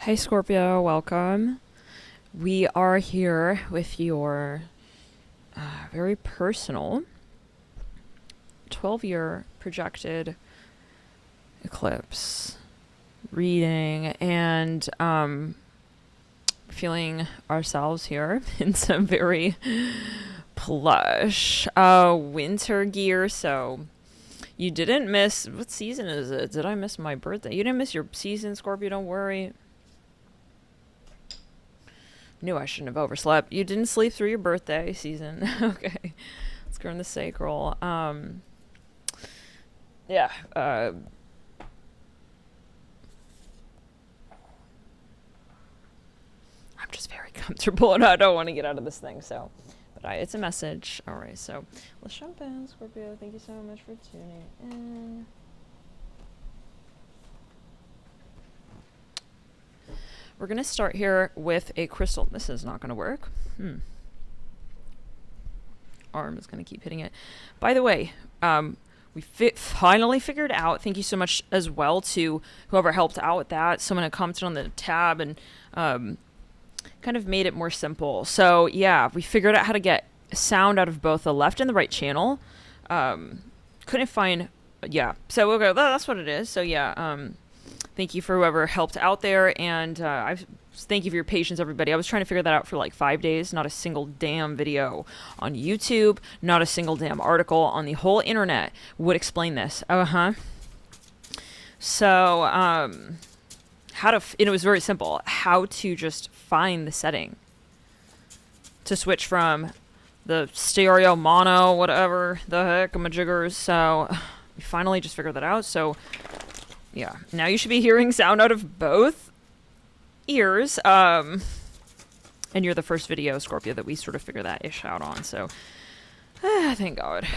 Hey Scorpio, welcome. We are here with your very personal 12-year projected eclipse reading, and feeling ourselves here in some very plush winter gear. So you didn't miss, what season is it? Did I miss my birthday? You didn't miss your season, Scorpio, don't worry. Knew I shouldn't have overslept. You didn't sleep through your birthday season. Okay. Let's go in the sacral. Yeah. I'm just very comfortable and I don't want to get out of this thing, so. But it's a message. Alright, so let's jump in, Scorpio. Thank you so much for tuning in. We're going to start here with a crystal. This is not going to work. Arm is going to keep hitting it. By the way, we finally figured out, thank you so much as well to whoever helped out with that. Someone had commented on the tab and kind of made it more simple. So yeah, we figured out how to get sound out of both the left and the right channel. Couldn't find, yeah. So we'll go, that's what it is. So yeah, thank you for whoever helped out there, and thank you for your patience, everybody. I was trying to figure that out for like 5 days. Not a single damn video on YouTube, not a single damn article on the whole internet would explain this. So, it was very simple. How to just find the setting to switch from the stereo, mono, whatever the heck, majiggers. So, we finally just figured that out. So, yeah, now you should be hearing sound out of both ears. And you're the first video, Scorpio, that we sort of figure that ish out on. So, thank God.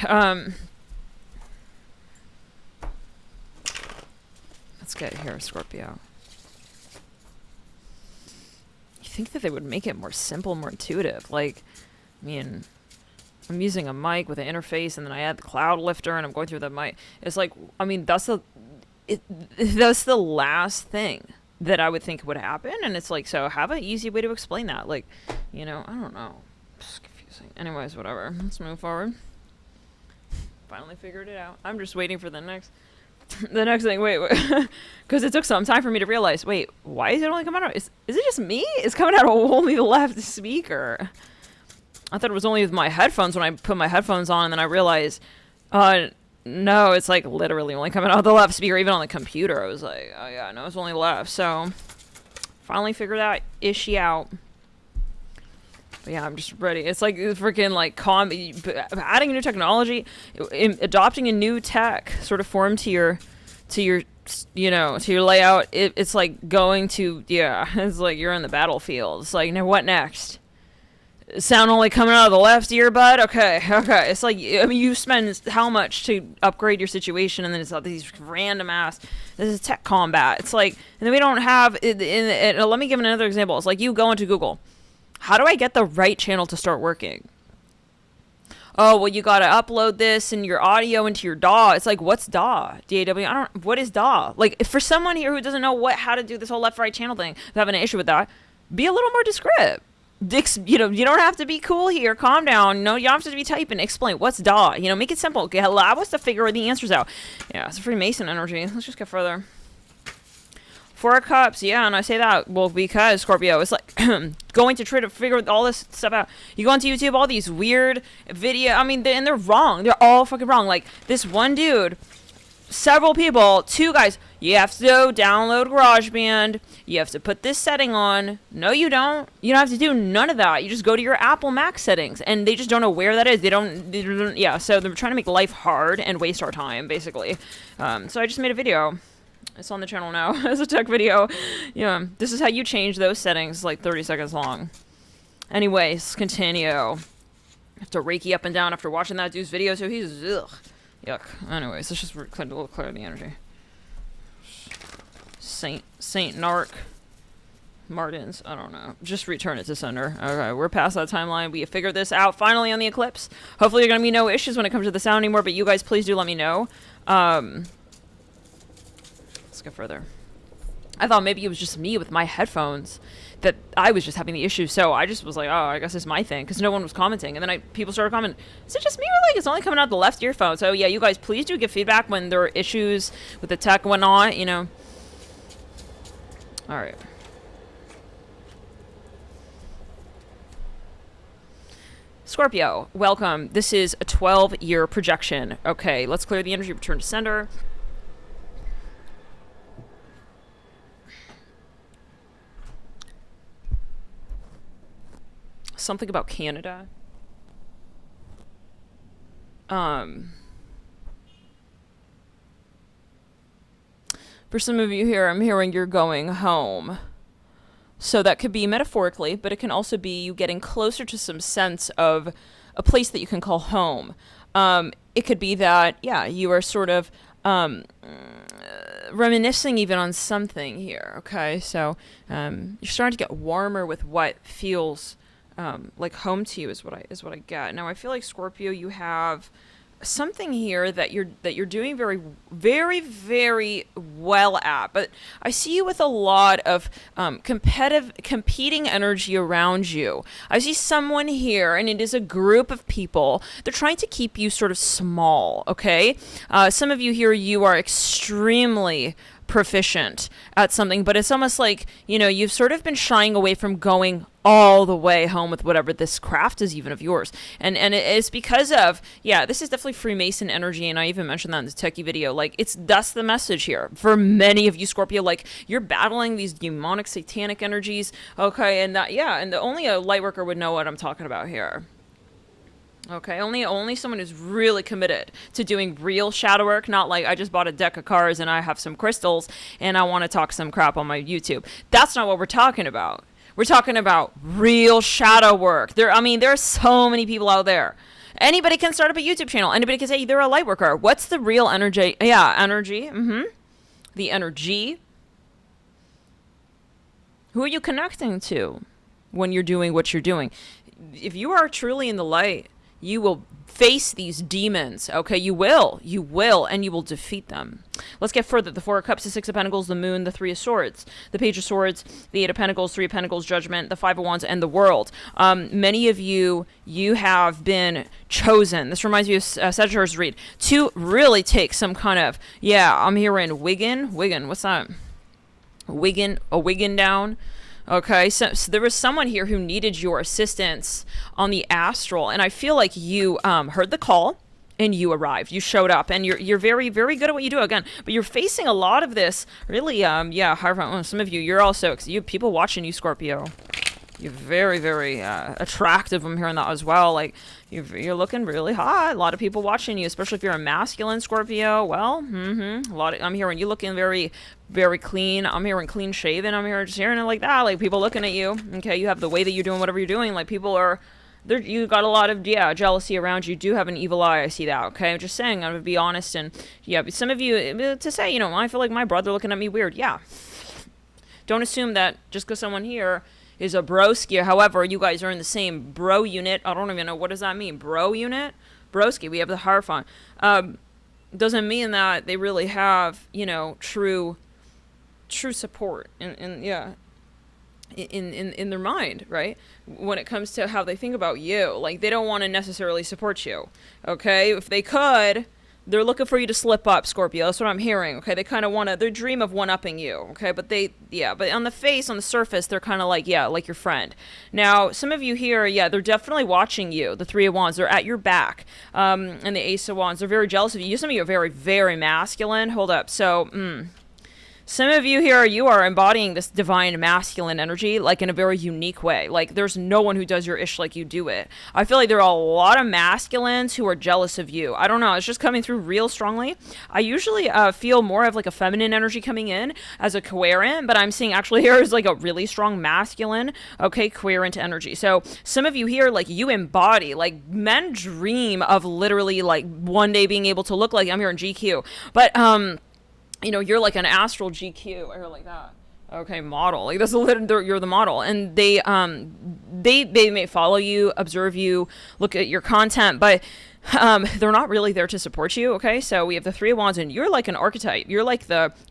Let's get here, Scorpio. You think that they would make it more simple, more intuitive? Like, I mean, I'm using a mic with an interface, and then I add the cloud lifter, and I'm going through the mic. It's like, I mean, that's the last thing that I would think would happen, and it's like, so have an easy way to explain that. Like, you know, I don't know. It's confusing. Anyways, whatever. Let's move forward. Finally figured it out. I'm just waiting for the next thing. Wait. Because it took some time for me to realize, wait, why is it only coming out? Is it just me? It's coming out of only the left speaker. I thought it was only with my headphones when I put my headphones on, and then I realized, no, it's like literally only coming out of the left speaker. Even on the computer, I was like, oh yeah, no, it's only left. So, finally figured that issue out. But yeah, I'm just ready. It's like freaking like adding new technology, adopting a new tech sort of form to your layout. It's like going to, yeah, it's like you're in the battlefield. It's like, now what next? Sound only coming out of the left earbud? Okay. It's like, I mean, you spend how much to upgrade your situation, and then it's these random ass, this is tech combat. It's like, and then we don't have, let me give another example. It's like you go into Google. How do I get the right channel to start working? Oh, well, you gotta upload this and your audio into your DAW. It's like, what's DAW? DAW? What is DAW? Like, for someone here who doesn't know how to do this whole left-right channel thing, who's having an issue with that, be a little more descriptive. You don't have to be cool here. Calm down. No, you don't have to be typing. Explain what's DAW. Make it simple. Allow us to figure the answers out. Yeah, it's a Freemason energy. Let's just get further. Four of Cups. Yeah, and I say that, well, because Scorpio, it's like going to try to figure all this stuff out. You go onto YouTube, all these weird video. I mean, and they're wrong. They're all fucking wrong. Like this one dude, several people, two guys. You have to download GarageBand. You have to put this setting on. No, you don't. You don't have to do none of that. You just go to your Apple Mac settings, and they just don't know where that is. They don't yeah, so they're trying to make life hard and waste our time, basically. So I just made a video. It's on the channel now as a tech video. Yeah, this is how you change those settings, like 30 seconds long. Anyways, let's continue. I have to Reiki up and down after watching that dude's video, so he's, ugh, yuck. Anyways, let's just clear the energy. Saint Narc Martins, I don't know. Just return it to sender. Okay, we're past that timeline. We have figured this out finally on the eclipse. Hopefully, there are gonna be no issues when it comes to the sound anymore. But you guys, please do let me know. Let's go further. I thought maybe it was just me with my headphones, that I was just having the issue. So I just was like, oh, I guess it's my thing, because no one was commenting. And then people started commenting, is it just me, or like it's only coming out the left earphone? So yeah, you guys, please do give feedback when there are issues with the tech and whatnot, you know. All right. Scorpio, welcome. This is a 12-year projection. Okay, let's clear the energy, return to sender. Something about Canada. For some of you here, I'm hearing you're going home. So that could be metaphorically, but it can also be you getting closer to some sense of a place that you can call home. It could be that, yeah, you are sort of reminiscing even on something here, okay? So you're starting to get warmer with what feels like home to you is what I get. Now I feel like, Scorpio, you have something here that you're doing very, very, very well at, but I see you with a lot of competing energy around you. I see someone here, and it is a group of people. They're trying to keep you sort of small, okay? Some of you here, you are extremely proficient at something, but it's almost like, you know, you've sort of been shying away from going all the way home with whatever this craft is even of yours. And it's because of, yeah, this is definitely Freemason energy, and I even mentioned that in the techie video. Like, that's the message here. For many of you, Scorpio, like, you're battling these demonic, satanic energies, okay, and that, yeah, and only a light worker would know what I'm talking about here. Okay, only someone who's really committed to doing real shadow work, not like I just bought a deck of cards and I have some crystals and I want to talk some crap on my YouTube. That's not what we're talking about. We're talking about real shadow work. There are so many people out there. Anybody can start up a YouTube channel. Anybody can say they're a light worker. What's the real energy? Yeah, energy. The energy. Who are you connecting to when you're doing what you're doing? If you are truly in the light, you will face these demons, okay? You will, and you will defeat them. Let's get further. The Four of Cups, the Six of Pentacles, the Moon, the Three of Swords, the Page of Swords, the Eight of Pentacles, Three of Pentacles, Judgment, the Five of Wands, and the World. Many of you have been chosen. This reminds me of Sagittarius read, to really take some kind of, yeah, I'm hearing Wiggin, what's that? Wiggin down. Okay, so there was someone here who needed your assistance on the astral, and I feel like you heard the call and you arrived. You showed up, and you're very, very good at what you do again. But you're facing a lot of this, really. Some of you, you're also people watching you, Scorpio. You're very, very attractive. I'm hearing that as well. Like, you're looking really hot. A lot of people watching you, especially if you're a masculine Scorpio. Well, I'm hearing you looking very, very clean. I'm hearing clean shaven. I'm hearing it like that. Like, people looking at you. Okay, you have the way that you're doing whatever you're doing. Like, people are there. You got a lot of jealousy around you. Do have an evil eye. I see that. Okay, I'm just saying. I'm gonna be honest, and yeah, but some of you to say, I feel like my brother looking at me weird. Yeah. Don't assume that just because someone here is a broski. However, you guys are in the same bro unit. I don't even know, what does that mean? Bro unit? Broski. We have the Hierophant. Doesn't mean that they really have, true support in their mind, right? When it comes to how they think about you. Like, they don't want to necessarily support you. Okay? If they could, they're looking for you to slip up, Scorpio. That's what I'm hearing. Okay, they kind of they dream of one-upping you. Okay, but but on the surface, they're kind of like your friend. Now, some of you here, they're definitely watching you. The Three of Wands, they're at your back. And the Ace of Wands, they're very jealous of you. Some of you are very, very masculine. Hold up. So, some of you here, you are embodying this divine masculine energy, like in a very unique way. Like, there's no one who does your ish like you do it. I feel like there are a lot of masculines who are jealous of you. I don't know. It's just coming through real strongly. I usually feel more of like a feminine energy coming in as a coherent, but I'm seeing actually here is like a really strong masculine, coherent energy. So some of you here, like, you embody, like, men dream of literally like one day being able to look like, I'm here in GQ, but you're like an astral GQ. I hear like that. Okay, model. Like that's you're the model, and they may follow you, observe you, look at your content, but they're not really there to support you. Okay, so we have the Three of Wands, and you're like an archetype. You're like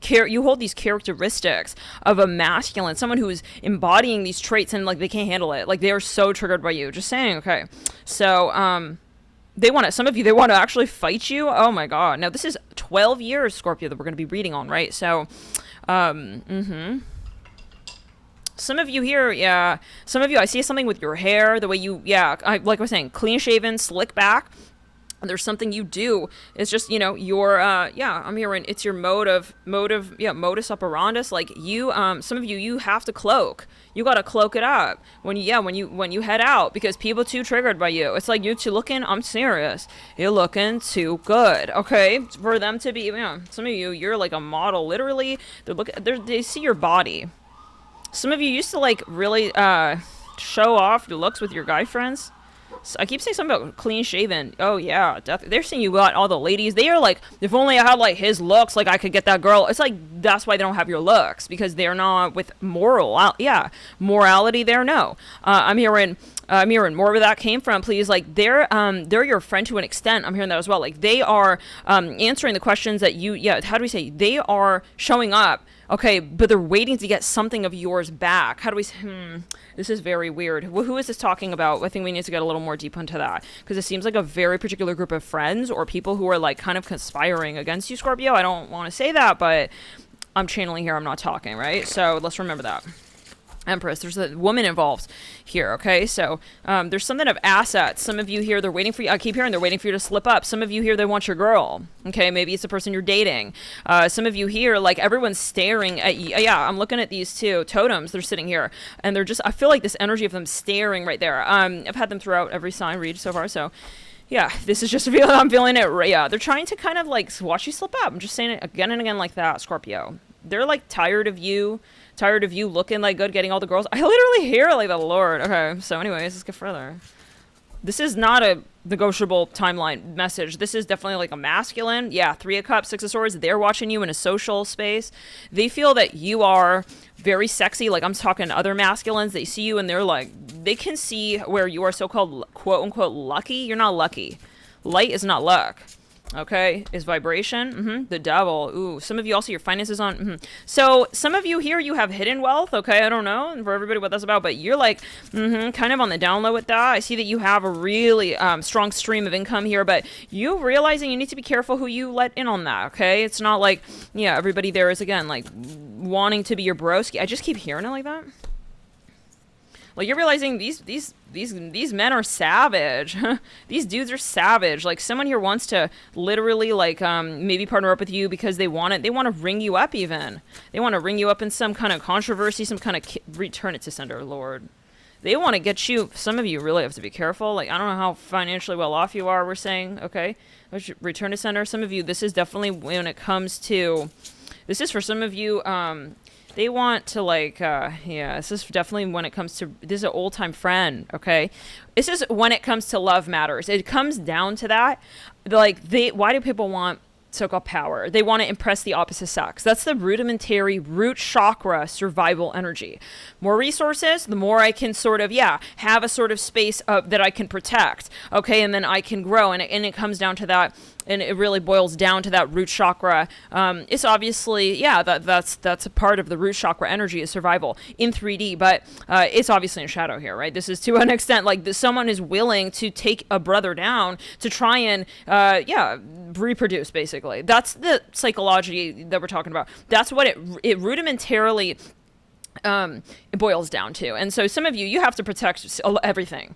you hold these characteristics of a masculine, someone who is embodying these traits, and like they can't handle it. Like they are so triggered by you. Just saying. Okay, so they want to. Some of you, they want to actually fight you. Oh my God! Now this is 12 years, Scorpio, that we're going to be reading on, right? So, some of you here, yeah. Some of you, I see something with your hair, the way you, yeah. Like I was saying, clean shaven, slick back. There's something you do. It's just, your, yeah, I'm hearing it's your modus operandus. Like you, some of you, you have to cloak. You got to cloak it up when you head out, because people too triggered by you. It's like you're too looking, I'm serious. You're looking too good. Okay. For them to be, some of you, you're like a model, literally. They see your body. Some of you used to like really, show off your looks with your guy friends. So I keep saying something about clean shaven. Oh yeah, they're saying you got all the ladies. They are like, if only I had like his looks, like I could get that girl. It's like that's why they don't have your looks, because they're not with morality there. No, I'm hearing more where that came from. Please, like they're your friend to an extent. I'm hearing that as well. Like they are answering the questions that you. Yeah, how do we say? They are showing up. Okay, but they're waiting to get something of yours back. How do we say? This is very weird. Who is this talking about? I think we need to get a little more deep into that, because it seems like a very particular group of friends or people who are like kind of conspiring against you, Scorpio. I don't want to say that, but I'm channeling here. I'm not talking, right? So let's remember that. Empress, there's a woman involved here, okay? So there's something of assets. Some of you here, they're waiting for you. I keep hearing they're waiting for you to slip up. Some of you here, they want your girl, okay? Maybe it's the person you're dating. Some of you here, like everyone's staring at you. Yeah, I'm looking at these two totems. They're sitting here, and they're just, I feel like this energy of them staring right there. I've had them throughout every sign read so far, so yeah, this is just a feeling. I'm feeling it. Yeah, they're trying to kind of like watch you slip up. I'm just saying it again and again like that, Scorpio. They're like tired of you looking like good, getting all the girls. I literally hear like the Lord. Okay, so anyways, let's get further. This is not a negotiable timeline message. This is definitely like a masculine. Yeah, Three of Cups, Six of Swords. They're watching you in a social space. They feel that you are very sexy. Like I'm talking other masculines. They see you and they're like, they can see where you are so-called quote unquote lucky. You're not lucky. Light is not luck. Okay, is vibration. The devil. Ooh, some of you also, your finances on. So some of you here, you have hidden wealth. Okay, I don't know for everybody what that's about, but you're like kind of on the down low with that. I see that you have a really strong stream of income here, but you realizing you need to be careful who you let in on that. Okay, it's not like, yeah, everybody there is again like wanting to be your broski. I just keep hearing it like that. Like you're realizing these men are savage. These dudes are savage. Like someone here wants to literally like maybe partner up with you because they want to ring you up even. They want to ring you up in some kind of controversy, some kind of return it to sender, Lord. They want to get you. Some of you really have to be careful. Like I don't know how financially well off you are. We're saying, okay, return to sender. Some of you, this is definitely when it comes to. This is for some of you. They want to like, yeah, this is definitely when it comes to, this is an old time friend, okay? This is when it comes to love matters. It comes down to that. Like, why do people want so-called power? They want to impress the opposite sex. That's the rudimentary root chakra survival energy. More resources, the more I can sort of, have a sort of space that I can protect, okay? And then I can grow, and it comes down to that. And it really boils down to that root chakra. It's obviously, that's a part of the root chakra energy is survival in 3D, but it's obviously in shadow here, right? This is to an extent like someone is willing to take a brother down to try and, reproduce, basically. That's the psychology that we're talking about. That's what it rudimentarily it boils down to. And so some of you have to protect everything.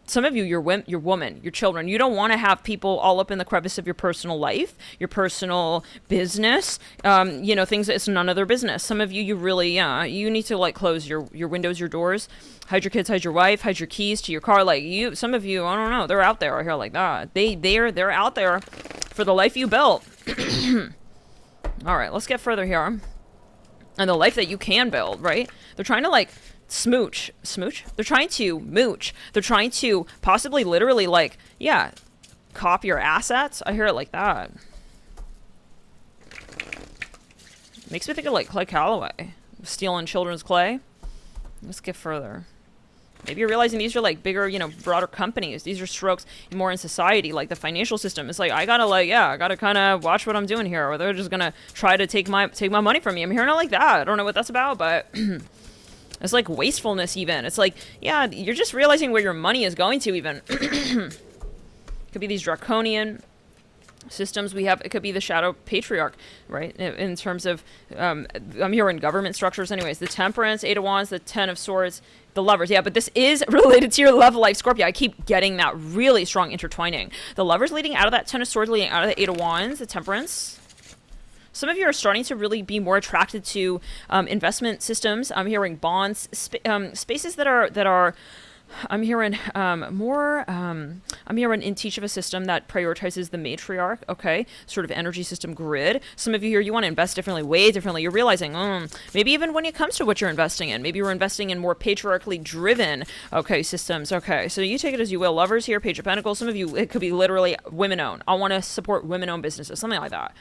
Some of you, your woman, your children, you don't want to have people all up in the crevice of your personal life, your personal business, things it's none of their business. Some of you, you really, you need to like close your windows, your doors, hide your kids, hide your wife, hide your keys to your car. Like some of you, I don't know, they're out there I hear like that. They're out there for the life you built. All right, let's get further here. And the life that you can build, right? They're trying to like, smooch. They're trying to mooch. They're trying to possibly literally like, cop your assets. I hear it like that. Makes me think of like Clay Calloway stealing children's clay. Let's get further. Maybe you're realizing these are like bigger, you know, broader companies. These are strokes more in society, like the financial system. It's like I gotta kind of watch what I'm doing here, or they're just gonna try to take my money from me. I'm hearing it like that. I don't know what that's about, but it's like wastefulness. Even it's like, yeah, you're just realizing where your money is going to. Even could be these draconian systems we have. It could be the shadow patriarch, right, in terms of I'm here in government structures. Anyways, the Temperance, 8 of Wands, the 10 of Swords, the Lovers. Yeah, but this is related to your love life, Scorpio. I keep getting that really strong intertwining. The Lovers leading out of that 10 of Swords, leading out of the 8 of Wands, the Temperance. Some of you are starting to really be more attracted to investment systems. I'm hearing bonds, spaces that are I'm hearing more, I'm hearing in teach of a system that prioritizes the matriarch, okay, sort of energy system grid. Some of you here, you want to invest differently, way differently. You're realizing, maybe even when it comes to what you're investing in, maybe you're investing in more patriarchally driven, okay, systems. Okay, so you take it as you will. Lovers here, Page of Pentacles. Some of you, it could be literally women-owned. I want to support women-owned businesses, something like that.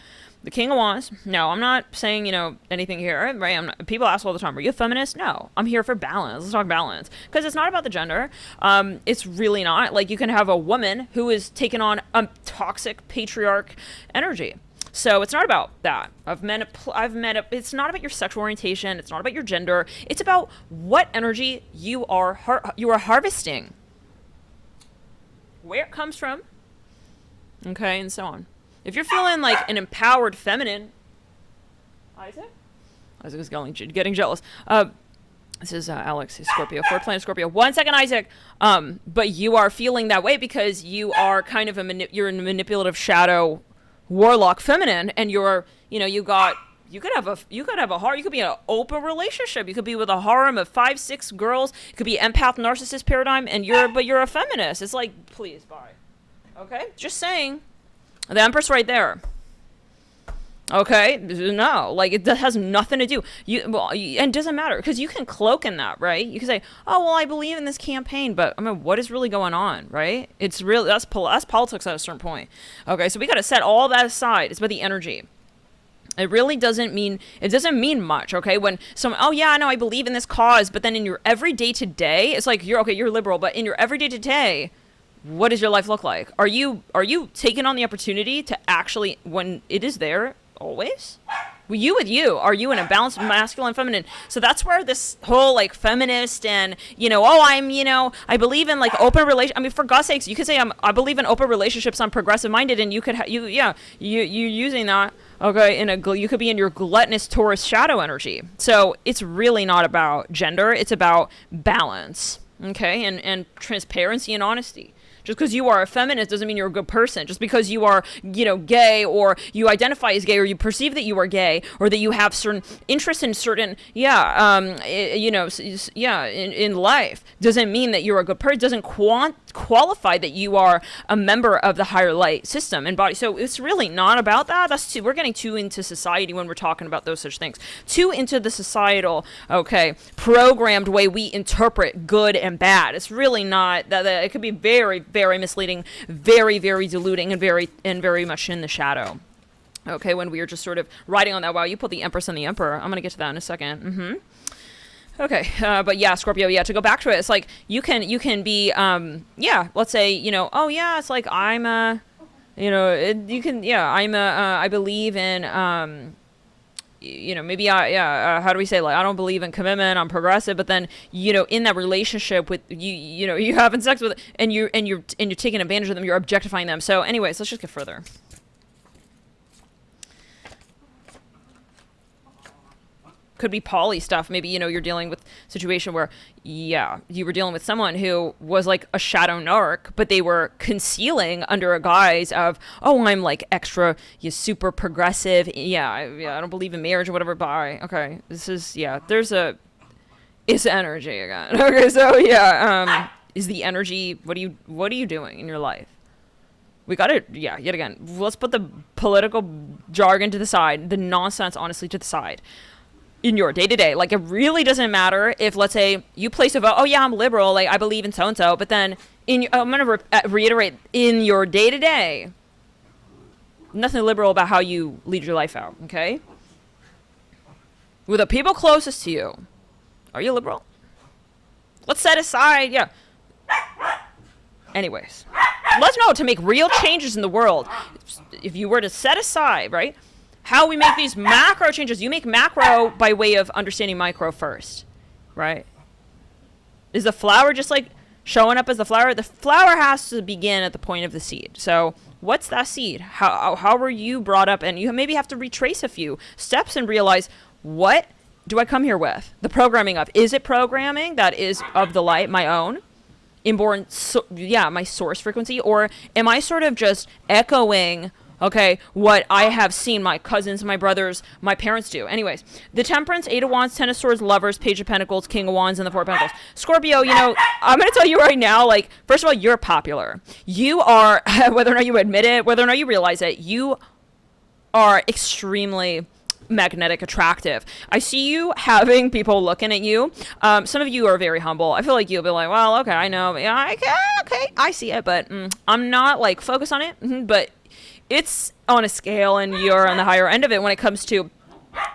The King of Wands. No, I'm not saying, you know, anything here, right? People ask all the time, are you a feminist? No, I'm here for balance. Let's talk balance. Because it's not about the gender. It's really not. Like, you can have a woman who is taking on a toxic patriarch energy. So it's not about that. It's not about your sexual orientation. It's not about your gender. It's about what energy you are harvesting. Where it comes from. Okay, and so on. If you're feeling like an empowered feminine, Isaac is getting jealous. This is Alex, he's Scorpio, 4th planet Scorpio. 1 second, Isaac. But you are feeling that way because you are kind of you're a manipulative shadow warlock feminine, and you're, you know, you could have a heart. You could be in an open relationship. You could be with a harem of 5, 6 girls. It could be empath narcissist paradigm, and you're a feminist. It's like, please, bye. Okay, just saying. The Empress right there. Okay, no, like it has nothing to do. And it doesn't matter because you can cloak in that, right? You can say, "Oh, well, I believe in this campaign," but I mean, what is really going on, right? It's really that's politics at a certain point. Okay, so we got to set all that aside. It's about the energy. It really doesn't mean much, okay? When someone, oh yeah, no, I believe in this cause, but then in your everyday to day, it's like you're liberal, but in your everyday to day, what does your life look like? Are you taking on the opportunity to actually, when it is there, always? Are you in a balanced masculine, feminine? So that's where this whole like feminist and, you know, I believe in like open relation. I mean, for God's sakes, you could say I believe in open relationships. I'm progressive minded, and you could you're using that. Okay, you could be in your gluttonous Taurus shadow energy. So it's really not about gender. It's about balance. Okay, and transparency and honesty. Just because you are a feminist doesn't mean you're a good person. Just because you are, gay, or you identify as gay, or you perceive that you are gay, or that you have certain interests in certain, in life, doesn't mean that you're a good person. Doesn't qualify that you are a member of the higher light system and body. So it's really not about that. We're getting too into society when we're talking about those such things. Too into the societal, programmed way we interpret good and bad. It's really not that. It could be very, very misleading, very, very diluting, and very much in the shadow. Okay, when we are just sort of riding on that. Wow, you put the Empress and the Emperor. I'm gonna get to that in a second. Okay, but yeah, Scorpio, to go back to it, it's like you can be, let's say, it's like I'm I believe in, maybe how do we say, like, I don't believe in commitment, I'm progressive, but then, in that relationship with you're having sex with, and you're taking advantage of them, you're objectifying them. So anyways, let's just get further. Could be poly stuff. Maybe, you're dealing with a situation where, you were dealing with someone who was like a shadow narc, but they were concealing under a guise of, oh, I'm like extra, super progressive. I don't believe in marriage or whatever. Bye. Okay. This is, it's energy again. Okay. So is the energy, what are you doing in your life? We got to, yet again, let's put the political jargon to the side, the nonsense, honestly, to the side. In your day-to-day, like, it really doesn't matter if, let's say, you place a vote, oh yeah, I'm liberal, like, I believe in so-and-so, but then, I'm going to reiterate, in your day-to-day, nothing liberal about how you lead your life out, okay? with the people closest to you. Are you liberal? Let's set aside, yeah. Anyways, let's know to make real changes in the world. If you were to set aside, right, how we make these macro changes, you make macro by way of understanding micro first, right? Is the flower just like showing up as the flower? The flower has to begin at the point of the seed. So what's that seed? How were you brought up? And you maybe have to retrace a few steps and realize, what do I come here with? The programming of, is it programming that is of the light, my own? Inborn, my source frequency? Or am I sort of just echoing, okay, what I have seen my cousins, my brothers, my parents do? Anyways, the Temperance, 8 of Wands, 10 of Swords, Lovers, Page of Pentacles, King of Wands, and the 4 of Pentacles. Scorpio, you know, I'm going to tell you right now, like, first of all, you're popular. You are, whether or not you admit it, whether or not you realize it, you are extremely magnetic, attractive. I see you having people looking at you. Some of you are very humble. I feel like you'll be like, well, okay, I know. Yeah, okay, I see it, but I'm not, like, focused on it. But it's on a scale, and you're on the higher end of it when it comes to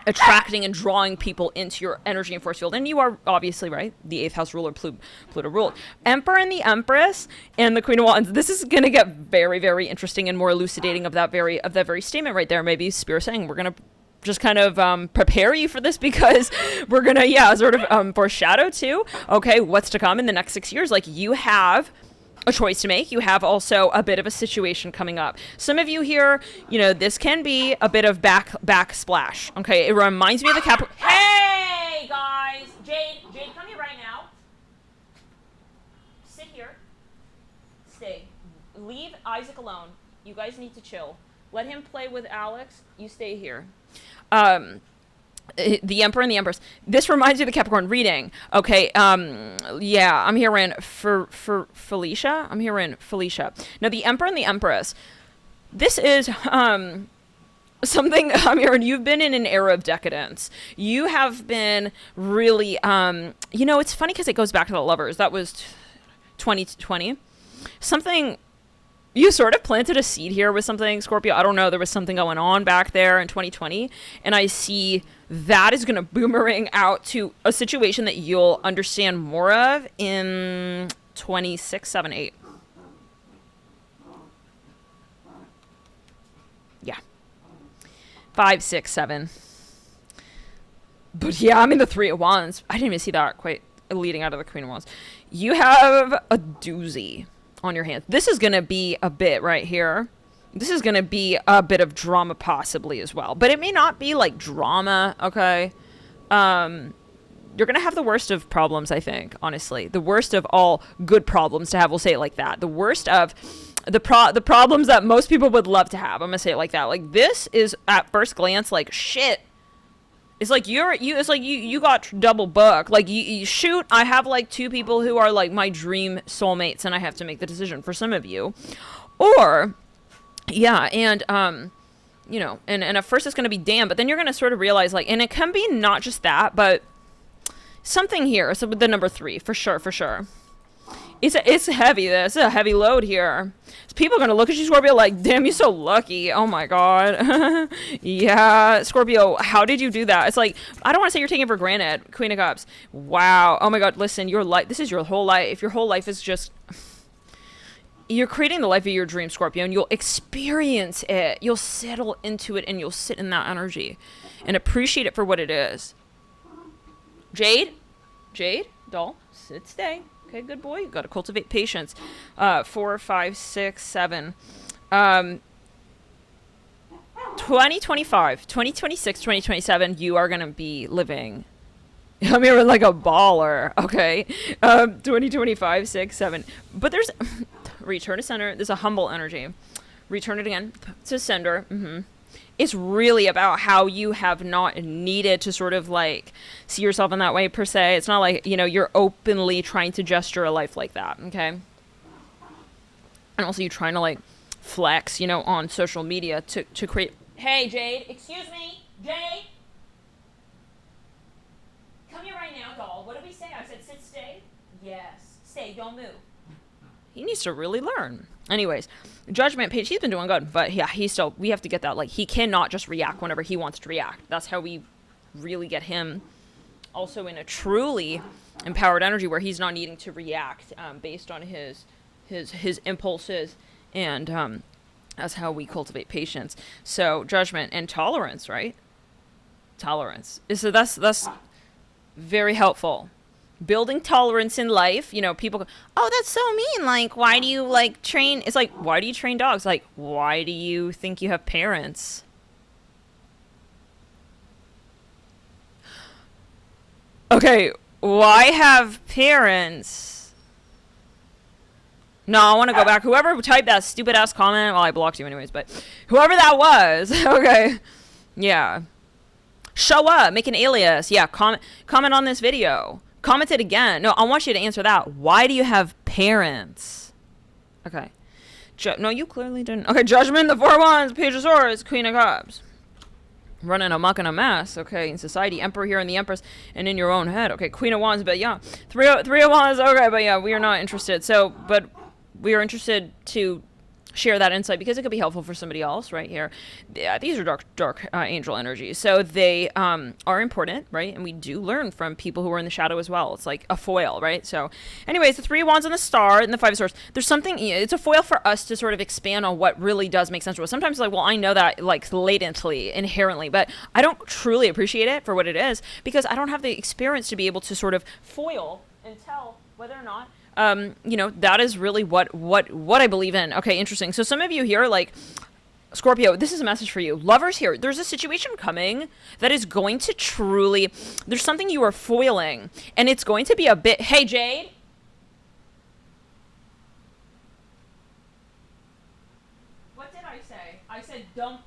attracting and drawing people into your energy and force field. And you are obviously, right, the 8th house ruler, Pluto ruled. Emperor and the Empress and the Queen of Wands. This is going to get very, very interesting and more elucidating of that very statement right there. Maybe Spirit saying we're going to just kind of prepare you for this, because we're going to, sort of foreshadow too, okay, what's to come in the next 6 years. Like, you have a choice to make. You have also a bit of a situation coming up. Some of you here, you know, this can be a bit of backsplash. Okay, it reminds me of the Hey guys, Jade, come here right now. Sit here. Stay. Leave Isaac alone. You guys need to chill. Let him play with Alex. You stay here. The Emperor and the Empress. This reminds me of the Capricorn reading. Okay, I'm here in Felicia. I'm here in Felicia. Now, the Emperor and the Empress. This is something, Aaron, you've been in an era of decadence. You have been really, you know, it's funny because it goes back to the Lovers. That was 2020. Something, you sort of planted a seed here with something, Scorpio. I don't know. There was something going on back there in 2020. And I see that is going to boomerang out to a situation that you'll understand more of in 26, 7, 8. Yeah. 5, 6, 7. But yeah, I'm in the 3 of Wands. I didn't even see that quite leading out of the Queen of Wands. You have a doozy on your hands. This is going to be a bit right here. This is going to be a bit of drama possibly as well. But it may not be like drama, okay? You're going to have the worst of problems, I think, honestly. The worst of all good problems to have, we'll say it like that. The worst of the problems that most people would love to have. I'm going to say it like that. Like, this is, at first glance, like, shit. It's like you got double booked. Like, you shoot, I have like 2 people who are like my dream soulmates, and I have to make the decision for some of you. Or, yeah, and, you know, and at first it's going to be damn, but then you're going to sort of realize, like, and it can be not just that, but something here. So with the number 3, for sure. It's heavy, this. It's a heavy load here. People are going to look at you, Scorpio, like, damn, you're so lucky. Oh, my God. Yeah, Scorpio, how did you do that? It's like, I don't want to say you're taking it for granted. Queen of Cups. Wow. Oh, my God, listen, your life, this is your whole life. If your whole life is just, you're creating the life of your dream, Scorpio, and you'll experience it. You'll settle into it, and you'll sit in that energy and appreciate it for what it is. Jade, doll, sit, stay. Okay, good boy. You got to cultivate patience. 4, 5, 6, 7. 2025, 2026, 2027, you are going to be living. I'm here like a baller. Okay. 2025, 6, 7. But there's return to center. There's a humble energy. Return it again to sender. It's really about how you have not needed to sort of like see yourself in that way per se. It's not like, you know, you're openly trying to gesture a life like that, okay? And also you're trying to like flex, you know, on social media to create. Hey, Jade, excuse me, Jade. Come here right now, doll. What did we say? I said sit, stay. Yes, stay, don't move. He needs to really learn. Anyways, Judgment Page, he's been doing good, but yeah, we have to get that, like, he cannot just react whenever he wants to react. That's how we really get him also in a truly empowered energy where he's not needing to react based on his impulses, and that's how we cultivate patience. So judgment and tolerance, right? Tolerance. So that's very helpful. Building tolerance in life. You know, people go, oh, that's so mean. Like, why do you like train? It's like, why do you train dogs? Like, why do you think you have parents? Okay, why have parents? No, I want to go back. Whoever typed that stupid ass comment, well, I blocked you anyways, but whoever that was, okay, yeah. Show up, make an alias, yeah. Comment on this video. Comment it again. No, I want you to answer that. Why do you have parents? Okay. No, you clearly didn't. Okay, Judgment, the Four Wands, Page of Swords, Queen of Cups. Running amok in a mess, okay, in society, Emperor here and the Empress, and in your own head, okay, Queen of Wands, but yeah, three of Wands, okay, but yeah, we are not interested, so, but we are interested to share that insight because it could be helpful for somebody else right here. Yeah, these are dark angel energies, so they are important, right? And we do learn from people who are in the shadow as well. It's like a foil, right? So anyways, the Three of Wands and the Star and the Five of Swords, there's something, it's a foil for us to sort of expand on what really does make sense to us. Sometimes like, well, I know that like latently, inherently, but I don't truly appreciate it for what it is because I don't have the experience to be able to sort of foil and tell whether or not you know, that is really what I believe in. Okay, interesting. So some of you here, like, Scorpio, this is a message for you. Lovers here, there's a situation coming that is going to truly, there's something you are foiling, and it's going to be a bit, hey, Jade? What did I say? I said don't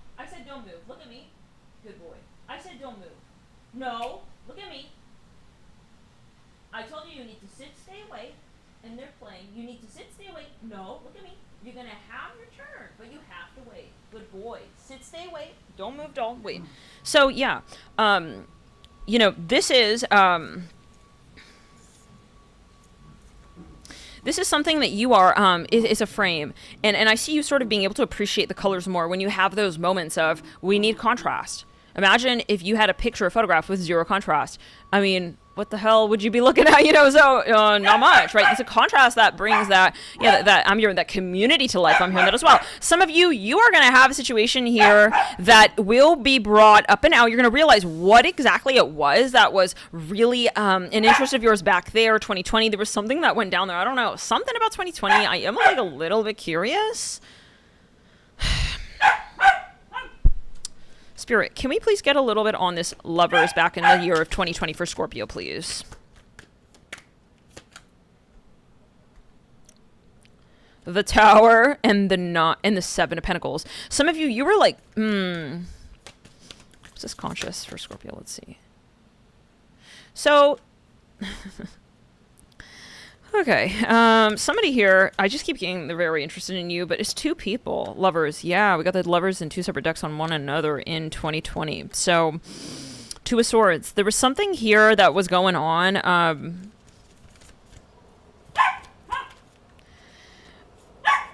move. Look at me. Good boy. I said don't move. No, look at me. I told you need to sit, stay away. And they're playing. You need to sit, stay away. No, look at me. You're going to have your turn, but you have to wait. Good boy. Sit, stay away. Don't move, don't wait. So, yeah. You know, this is something that you are, is a frame. And I see you sort of being able to appreciate the colors more when you have those moments of, we need contrast. Imagine if you had a picture or photograph with zero contrast. I mean, what the hell would you be looking at? You know, so not much, right? It's a contrast that brings that, yeah, that I'm hearing that community to life. I'm hearing that as well. Some of you are going to have a situation here that will be brought up and out. You're going to realize what exactly it was that was really an interest of yours back there, 2020. There was something that went down there. I don't know, something about 2020. I am like a little bit curious. Spirit, can we please get a little bit on this Lovers back in the year of 2020 for Scorpio, please? The Tower and the Seven of Pentacles. Some of you were like, is this conscious for Scorpio? Let's see. So, okay, somebody here, I just keep getting they're very interested in you, but it's two people. Lovers, yeah, we got the Lovers and two separate decks on one another in 2020. So, Two of Swords. There was something here that was going on.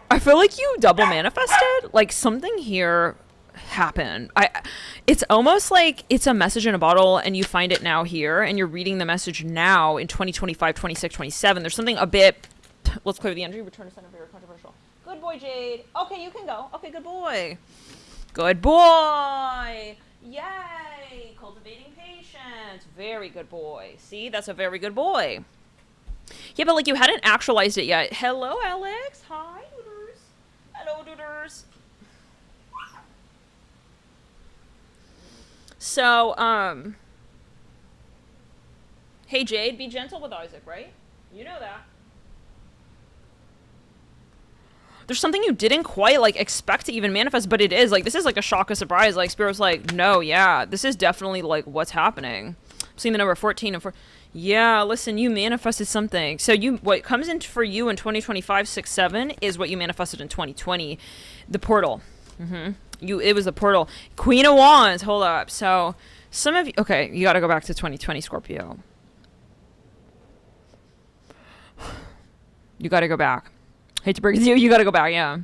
I feel like you double manifested. Like, something here happened. It's almost like it's a message in a bottle and you find it now here and you're reading the message now in 2025, 26, 27. There's something a bit, let's clear the energy, return to center, very controversial. Good boy, Jade. Okay, you can go. Okay, good boy. Good boy. Yay. Cultivating patience. Very good boy. See, that's a very good boy. Yeah, but like you hadn't actualized it yet. Hello, Alex. Hi, Dooders. Hello, Dooders. So, hey Jade, be gentle with Isaac, right? You know that. There's something you didn't quite, like, expect to even manifest, but it is. Like, this is, like, a shock of surprise. Like, Spirit's like, no, yeah, this is definitely, like, what's happening. I'm seeing the number 14 and 4. Yeah, listen, you manifested something. So, what comes in for you in 2025, 6, 7 is what you manifested in 2020. The portal. It was the portal. Queen of Wands. Hold up. So, some of you... Okay, you got to go back to 2020, Scorpio. You got to go back. Hate to break it to you. You got to go back, yeah.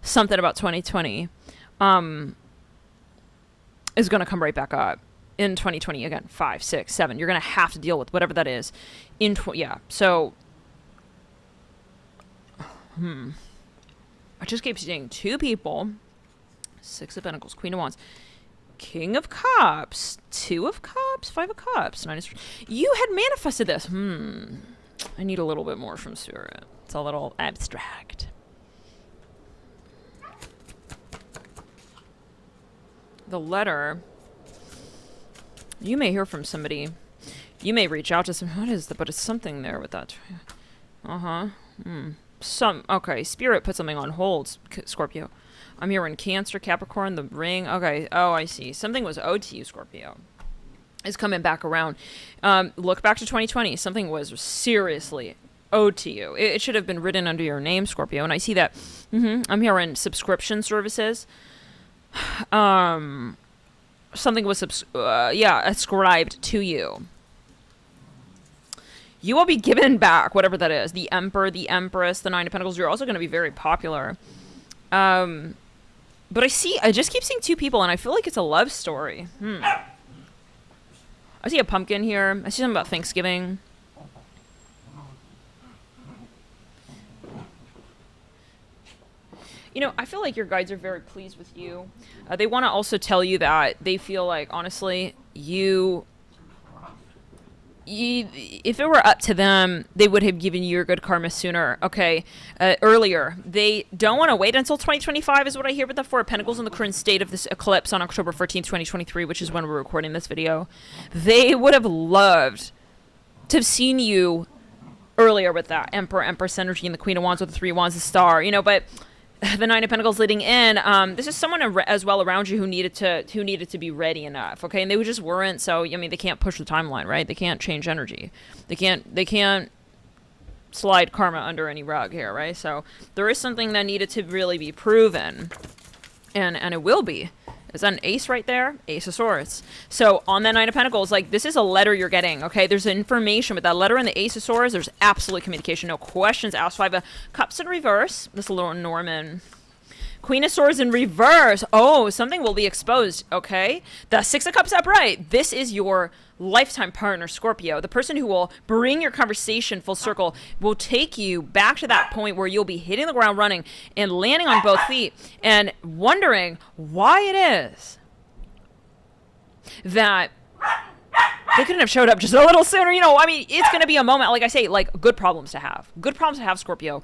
Something about 2020 is going to come right back up. in 2020. Again, 5, 6, 7. You're going to have to deal with whatever that is. Yeah. So, I just keep seeing 2 people. 6 of Pentacles, Queen of Wands, King of Cups, 2 of Cups, 5 of Cups. You had manifested this. I need a little bit more from Spirit. It's a little abstract. The letter. You may hear from somebody. You may reach out to some. What is that? But it's something there with that. Okay. Spirit put something on hold, Scorpio. I'm hearing Cancer, Capricorn, the ring. Okay. Oh, I see. Something was owed to you, Scorpio. Is coming back around. Look back to 2020. Something was seriously owed to you. It should have been written under your name, Scorpio. And I see that. I'm hearing subscription services. Something was ascribed to you. You will be given back whatever that is. The Emperor, the Empress, the 9 of Pentacles. You're also going to be very popular. But I just keep seeing 2 people, and I feel like it's a love story. I see a pumpkin here. I see something about Thanksgiving. You know, I feel like your guides are very pleased with you. They want to also tell you that they feel like, honestly, if it were up to them, they would have given you your good karma sooner, okay, earlier. They don't want to wait until 2025 is what I hear with the 4 of Pentacles in the current state of this eclipse on October 14th, 2023, which is when we're recording this video. They would have loved to have seen you earlier with that Emperor, Empress energy, and the Queen of Wands with the 3 Wands, the Star, you know, but the 9 of Pentacles leading in, this is someone as well around you who needed to be ready enough, okay? And they just weren't, so, I mean, they can't push the timeline, right? They can't change energy. They can't slide karma under any rug here, right? So there is something that needed to really be proven, and it will be. Is that an ace right there? Ace of Swords. So on that 9 of Pentacles, like, this is a letter you're getting, okay? There's information with that letter and the Ace of Swords. There's absolute communication, no questions asked. 5 of Cups in reverse. This little Norman. Queen of Swords in reverse. Oh, something will be exposed, okay? The 6 of Cups upright. This is your lifetime partner, Scorpio. The person who will bring your conversation full circle, will take you back to that point where you'll be hitting the ground running and landing on both feet and wondering why it is that they couldn't have showed up just a little sooner. You know, I mean, it's going to be a moment, like I say, like, good problems to have. Good problems to have, Scorpio.